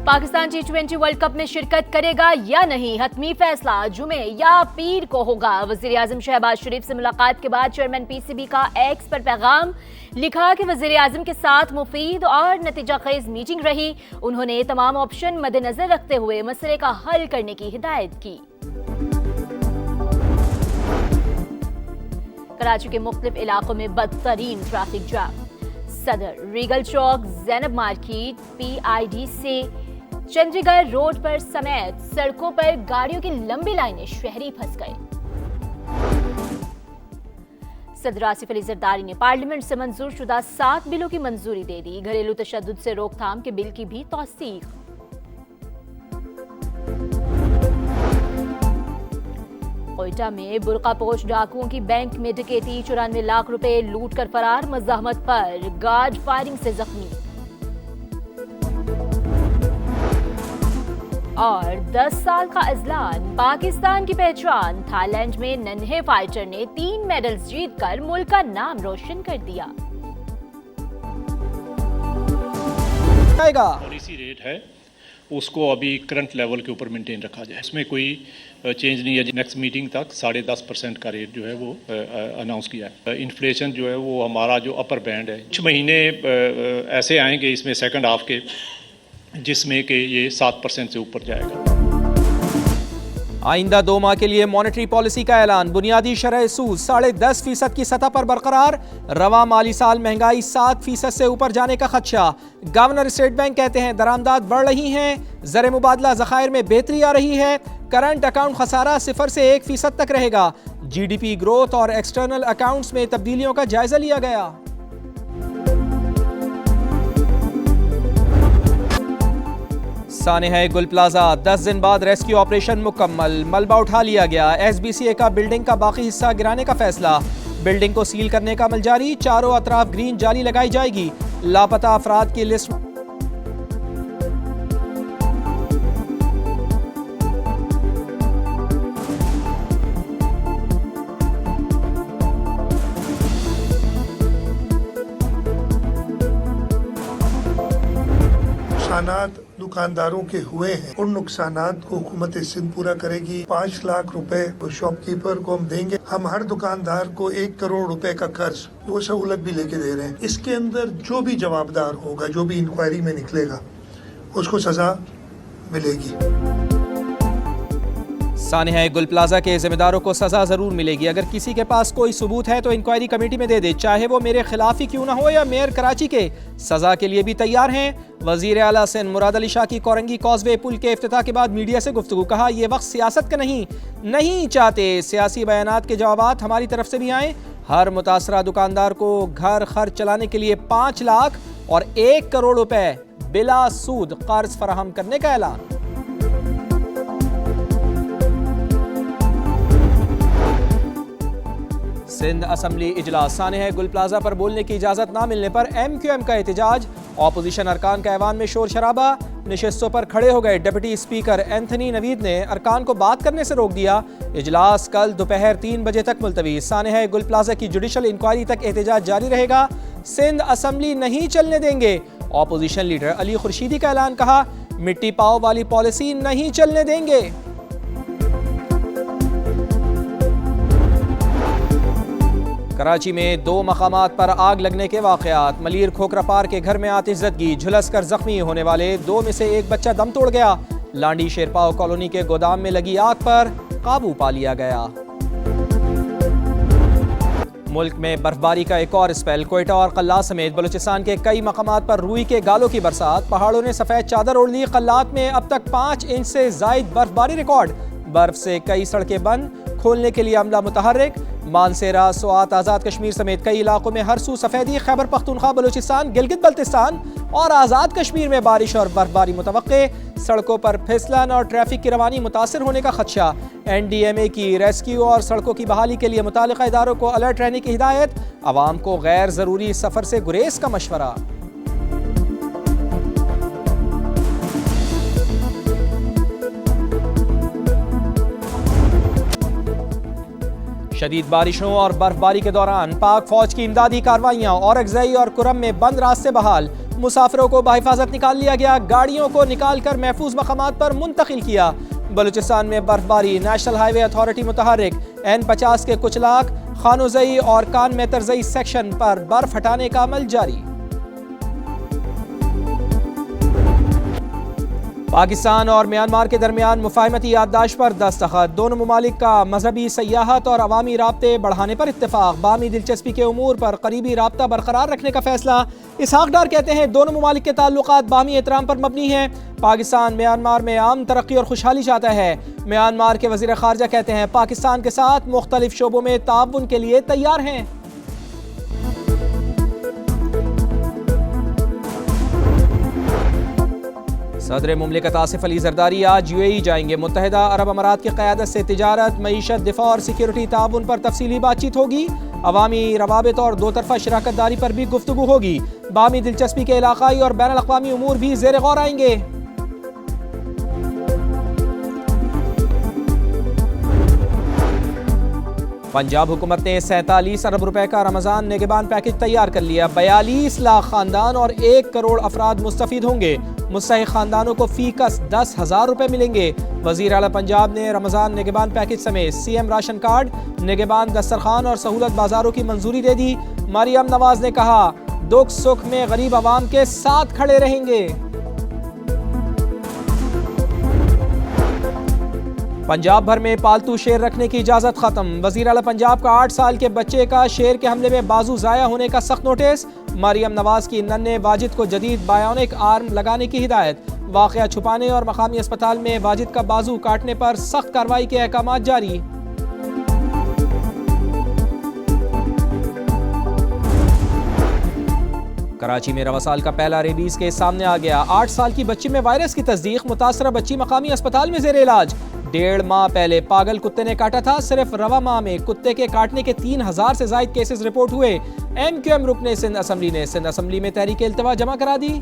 Pakistan T20 world cup में शिरकत करेगा या नहीं, हतमी फैसला जुमे या पीर को होगा। वजीर आजम शहबाज शरीफ से मुलाकात के बाद चेयरमैन PCB का एक्स पर पैगाम लिखा कि वजीर आजम के साथ मुफीद और नतीजा खेज मीटिंग रही। उन्होंने तमाम ऑप्शन मद्देनजर रखते हुए मसले का हल करने की हिदायत की। कराची के मुख्तलिफ इलाकों में बदतरीन ट्रैफिक जाम। सदर, रीगल चौक, जैनब मार्केट, PID से चंडीगढ़ रोड पर समेत सड़कों पर गाड़ियों की लंबी लाइनें, शहरी फंस गए। सदर आसिफ अली जरदारी ने पार्लियामेंट से मंजूर शुदा 7 बिलों की मंजूरी दे दी। घरेलू तशद्दुद से रोकथाम के बिल की भी तौसीक। कोयटा में बुर्कापोश डाकुओं की बैंक में डकैती, 94 लाख रुपए लूट कर फरार। मज़ाहमत पर गार्ड फायरिंग से जख्मी। और 10 साल का अजलान, पाकिस्तान की पहचान। थाईलैंड में नन्हे फाइटर ने 3 मेडल्स जीतकर मुल्क का नाम रोशन कर दिया। पॉलिसी रेट है उसको अभी करंट लेवल के ऊपर मेंटेन रखा जाए, इसमें कोई चेंज नहीं है। नेक्स्ट मीटिंग तक 10.5% का रेट जो है वो अनाउंस किया है। इन्फ्लेशन जो है वो हमारा जो अपर बैंड है, कुछ महीने ऐसे आएंगे इसमें सेकंड हाफ के जिसमें कि ये 7% से ऊपर जाएगा। आइंदा 2 माह के लिए मॉनेटरी पॉलिसी का ऐलान। बुनियादी शरह सूद 10.5% की सतह पर बरकरार। रवा माली साल महंगाई 7% से ऊपर जाने का खदशा। गवर्नर स्टेट बैंक कहते हैं दरामदाद बढ़ रही हैं, ज़र मुबादला ज़खायर में बेहतरी आ रही है। करंट अकाउंट खसारा 0 से 1% तक रहेगा। GDP ग्रोथ और एक्सटर्नल अकाउंट्स में तब्दीलियों का जायजा लिया गया। सानेहा गुल प्लाजा 10 दिन बाद रेस्क्यू ऑपरेशन मुकम्मल। मलबा उठा लिया गया। SBCA का बिल्डिंग का बाकी हिस्सा गिराने का फैसला। बिल्डिंग को सील करने का अमल जारी। चारों अतराफ ग्रीन जाली लगाई जाएगी। लापता अफराद की लिस्ट। नुकसानात दुकानदारों के हुए हैं, उन नुकसानात को हुकूमत सिंध पूरा करेगी। 5 लाख रुपए शॉपकीपर को हम देंगे। हम हर दुकानदार को 1 करोड़ रुपए का कर्ज वो सहूलत भी लेके दे रहे हैं। इसके अंदर जो भी जवाबदार होगा, जो भी इंक्वायरी में निकलेगा, उसको सजा मिलेगी। सानेहा गुल प्लाजा के जिम्मेदारों को सजा जरूर मिलेगी। अगर किसी के पास कोई सबूत है तो इंक्वायरी कमेटी में दे दे, चाहे वो मेरे खिलाफ ही क्यों ना हो या मेयर कराची के। सजा के लिए भी तैयार हैं। वजीर आला सिंध मुराद अली शाह की कोरंगी कॉजवे पुल के इफ्तिताह के बाद मीडिया से गुफ्तगू। कहा ये वक्त सियासत का नहीं चाहते सियासी बयानात के जवाबात हमारी तरफ से भी आए। हर मुतासरा दुकानदार को घर खर्च चलाने के लिए 5 लाख और 1 करोड़ रुपए बिला सूद कर्ज फराहम करने का ऐलान। सिंध असम्बली इजलास। सानेहा गुल प्लाजा पर बोलने की इजाजत ना मिलने पर MQM का एहतजाज। ऑपोजिशन अरकान का ऐवान में शोर शराबा। नशिस्तों पर खड़े हो गए। डिप्टी स्पीकर एंथनी नवीद ने अरकान को बात करने से रोक दिया। इजलास कल दोपहर 3 बजे तक मुलतवी। सानेहा गुल प्लाजा की जुडिशल इंक्वायरी तक एहतजाज जारी रहेगा। सिंध असम्बली नहीं चलने देंगे। ऑपोजिशन लीडर अली खुर्शीदी का ऐलान। कहा मिट्टी पाओ वाली पॉलिसी नहीं चलने देंगे। कराची में 2 मकामात पर आग लगने के वाक़यात। मलीर खोखरापार के घर में आतिशज़दगी, झुलस कर जख्मी होने वाले 2 में से 1 बच्चा दम तोड़ गया। लांडी शेरपाव कॉलोनी के गोदाम में लगी आग पर काबू पा लिया गया। मुल्क में बर्फबारी का एक और स्पेल। कोयटा और कल्लात समेत बलूचिस्तान के कई मकामात पर रूई के गालों की बरसात। पहाड़ों ने सफ़ेद चादर ओढ़ ली। कल्लात में अब तक 5 इंच से जायद बर्फबारी रिकॉर्ड। बर्फ से कई सड़कें बंद, खोलने के लिए अमला मुतहर्रिक। मानसेरा, स्वात, आज़ाद कश्मीर समेत कई इलाकों में हरसू सफेदी। खैबर पख्तूनख्वा, बलूचिस्तान, गिलगित बल्तिस्तान और आज़ाद कश्मीर में बारिश और बर्फबारी मुतवक्के। सड़कों पर फिसलन और ट्रैफिक की रवानी मुतासर होने का खदशा। NDMA की रेस्क्यू और सड़कों की बहाली के लिए मुतालिका इदारों को अलर्ट रहने की हिदायत। अवाम को गैर ज़रूरी सफ़र से गुरेज का मशवरा। शदीद बारिशों और बर्फबारी के दौरान पाक फौज की इमदादी कार्रवाइयां और अगजई और कुरम में बंद रास्ते बहाल। मुसाफिरों को बाहिफाजत निकाल लिया गया, गाड़ियों को निकाल कर महफूज मकामात पर मुंतकिल किया। बलूचिस्तान में बर्फबारी, नेशनल हाईवे अथॉरिटी मुतहर्रिक। N50 के कुछ लाख खानोजई और कान में तरजई सेक्शन पर बर्फ हटाने का अमल जारी। पाकिस्तान और म्यांमार के दरमियान मुफाहमती याददाश्त पर दस्तखत। दोनों मुमालिक का मजहबी सयाहत और अवामी राब्ते बढ़ाने पर इत्तेफाक। बामी दिलचस्पी के उमूर पर करीबी राब्ता बरकरार रखने का फैसला। इसहाक डार कहते हैं दोनों मुमालिक के ताल्लुकात बामी एहतराम पर मबनी हैं। पाकिस्तान म्यांमार में आम तरक्की और खुशहाली चाहता है। म्यांमार के वजीर खारजा कहते हैं पाकिस्तान के साथ मुख्तलिफ शोबों में ताउन के लिए तैयार हैं। सदर मुमलिकत आसिफ अली जरदारी आज UAE जाएंगे। मुत्तहिदा अरब अमारात की क़यादत से तिजारत, मईशत, दिफा और सिक्योरिटी ताउन पर तफसीली बातचीत होगी। अवामी रवाबित और दो तरफा शराकत दारी पर भी गुफ्तगू होगी। बामी दिलचस्पी के इलाकाई और बैनुल अक़वामी उमूर भी ज़ेर गौर आएंगे। पंजाब हुकूमत ने 47 अरब रुपए का रमजान निगहबान पैकेज तैयार कर लिया। 42 लाख खानदान और 1 करोड़ अफराद मुस्तफीद होंगे। मुस्तहिक खानदानों को फीकस 10,000 रुपए मिलेंगे। वजीर आला पंजाब ने रमजान निगहबान पैकेज समेत CM राशन कार्ड, निगहबान दस्तरखान और सहूलत बाजारों की मंजूरी दे दी। मरियम नवाज ने कहा दुख सुख में गरीब आवाम के साथ खड़े रहेंगे। पंजाब भर में पालतू शेर रखने की इजाजत खत्म। वजीर आला पंजाब का 8 साल के बच्चे का शेर के हमले में बाजू जाया होने का सख्त नोटिस। मरियम नवाज की नन्हे वाजिद को जदीद बायोनिक आर्म लगाने की हिदायत। वाकया छुपाने और मकामी अस्पताल में वाजिद का बाजू काटने पर सख्त कार्रवाई के अहकाम जारी। कराची में रवा साल का पहला रेबीज केस सामने आ गया। 8 साल की बच्ची में वायरस की तस्दीक। मुतासरा बच्ची मकामी अस्पताल में जेर इलाज। 1.5 माह पहले पागल कुत्ते ने काटा था। सिर्फ रवा माह में कुत्ते के काटने के 3000 से ज्यादा केसेस रिपोर्ट हुए। MQM रुकने सिंध असम्बली में तहरीक इल्तवा जमा करा दी।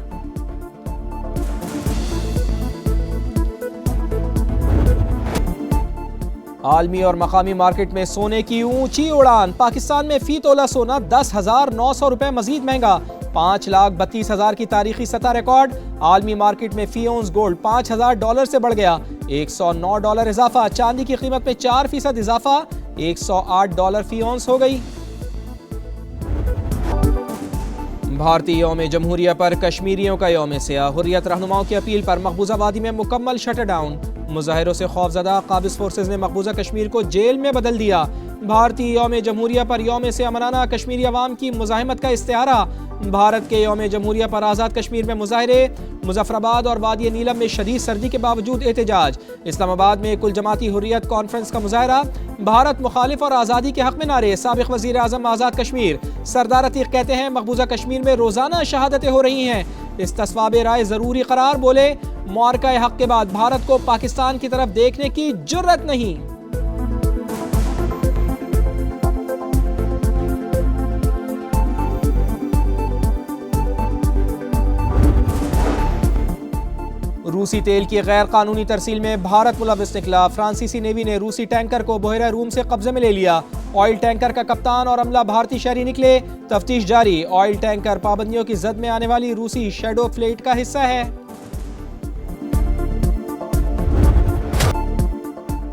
आलमी और मकामी मार्केट में सोने की ऊंची उड़ान। पाकिस्तान में फी तोला सोना 10,900 रुपए मजीद महंगा। 5,32,000 की तारीखी सतह रिकॉर्ड। आलमी मार्केट में फी औंस गोल्ड $5,000 से बढ़ गया। $109 इजाफा। चांदी की कीमत में 4% इजाफा। $108 फी औंस हो गई। भारतीय यौम जमहूरिया पर कश्मीरियों का यौम सियाह। हुर्रियत रहनुमाओं की अपील पर मकबूजा वादी में मुकम्मल शटर डाउन। मुजाहिरों से खौफजदा काबिज फोर्सेज ने मकबूजा कश्मीर को जेल में बदल दिया। भारतीय यौम जमहूरिया पर यौम से अमनाना कश्मीरी अवाम की मुजाहिमत का इस्तिहारा। भारत के यौम जमहूरिया पर आज़ाद कश्मीर में मुजाहरे। मुजफ्फराबाद और वादी नीलम में शदीद सर्दी के बावजूद एहतजाज। इस्लामाबाद में कुल जमाती हुर्रियत कॉन्फ्रेंस का मुजाहरा। भारत मुखालिफ और आज़ादी के हक में नारे। साबिक़ वज़ीर आज़म आज़ाद कश्मीर सरदार अतीक कहते हैं मकबूजा कश्मीर में रोज़ाना शहादतें हो रही हैं। इस्तिस्वाब राय ज़रूरी करार। बोले मुआरका हक के बाद भारत को पाकिस्तान की तरफ देखने की जुर्रत नहीं। रूसी तेल की गैर कानूनी तरसील में भारत मुलविस निकला। फ्रांसीसी नेवी ने रूसी टैंकर को बहरा रूम से कब्जे में ले लिया। ऑयल टैंकर का कप्तान और अमला भारतीय शहरी निकले। तफ्तीश जारी। ऑयल टैंकर पाबंदियों की जद में आने वाली रूसी शैडो फ्लीट का हिस्सा है।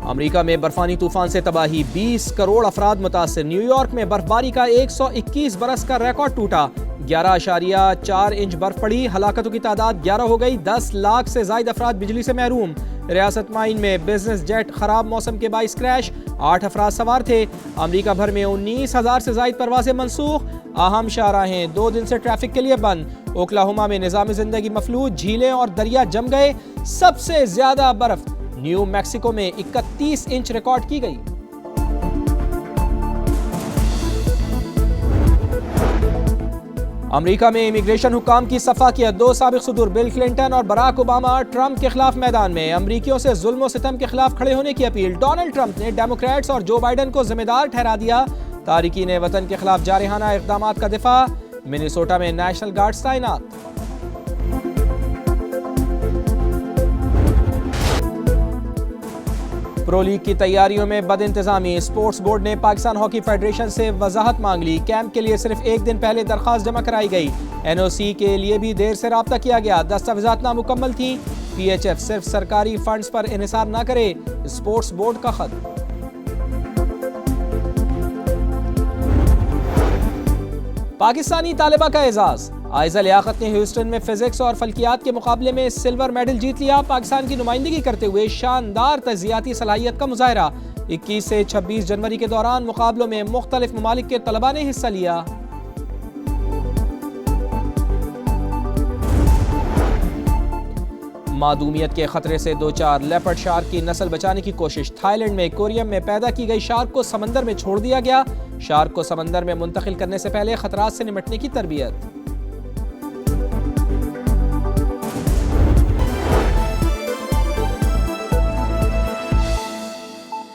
अमेरिका में बर्फानी तूफान से तबाही। 20 करोड़ अफराद मुतासिर। न्यूयॉर्क में बर्फबारी का 121 बरस का रिकॉर्ड टूटा। 11.4 इंच बर्फ पड़ी। हलाकतों की तादाद 11 हो गई। 10 लाख से ज्यादा अफराद बिजली से महरूम। रियासत माइन में बिजनेस जेट खराब मौसम के बाइस क्रैश। 8 अफराद सवार थे। अमेरिका भर में 19,000 से ज्यादा परवाजें मनसूख। अहम शाहराहें 2 दिन से ट्रैफिक के लिए बंद। ओक्लाहोमा में निज़ाम जिंदगी मफलूज। झीलें और दरिया जम गए। सबसे ज्यादा बर्फ न्यू मैक्सिको में 31 इंच रिकॉर्ड की गई। अमेरिका में इमिग्रेशन हुकाम की सफाकियत। 2 साबिक सदूर बिल क्लिंटन और बराक ओबामा ट्रंप के खिलाफ मैदान में। अमरीकियों से जुल्म और सितम के खिलाफ खड़े होने की अपील। डोनाल्ड ट्रंप ने डेमोक्रेट्स और जो बाइडन को जिम्मेदार ठहरा दिया। तारिकीन वतन के खिलाफ जारहाना इक़दामात का दिफा। मिनेसोटा में नेशनल गार्ड्स तैनात। प्रो लीग की तैयारियों में बदइंतजामी। स्पोर्ट्स बोर्ड ने पाकिस्तान हॉकी फेडरेशन से वजाहत मांग ली। कैंप के लिए सिर्फ एक दिन पहले दरख्वास्त जमा कराई गई। NOC के लिए भी देर से राब्ता किया गया। दस्तावेजात नामुकम्मल थी। PHF सिर्फ सरकारी फंड्स पर इन्हिसार न करे, स्पोर्ट्स बोर्ड का खत। पाकिस्तानी तालिबा का एजाज। आयजा लियाकत ने ह्यूस्टन में फिजिक्स और फल्कियात के मुकाबले में सिल्वर मेडल जीत लिया। पाकिस्तान की नुमाइंदगी करते हुए शानदार तजियाती सलाहियत का मुजाहरा। 21 से 26 जनवरी के दौरान मुकाबलों में मुख्तलिफ ममालिक के तलबा ने हिस्सा लिया। मादूमियत के खतरे से 2-4 लेपर्ड शार्क की नस्ल बचाने की कोशिश। थाईलैंड में कोरियम में पैदा की गई शार्क को समंदर में छोड़ दिया गया। शार्क को समंदर में मुंतकिल करने से पहले खतरात से निपटने की तरबियत।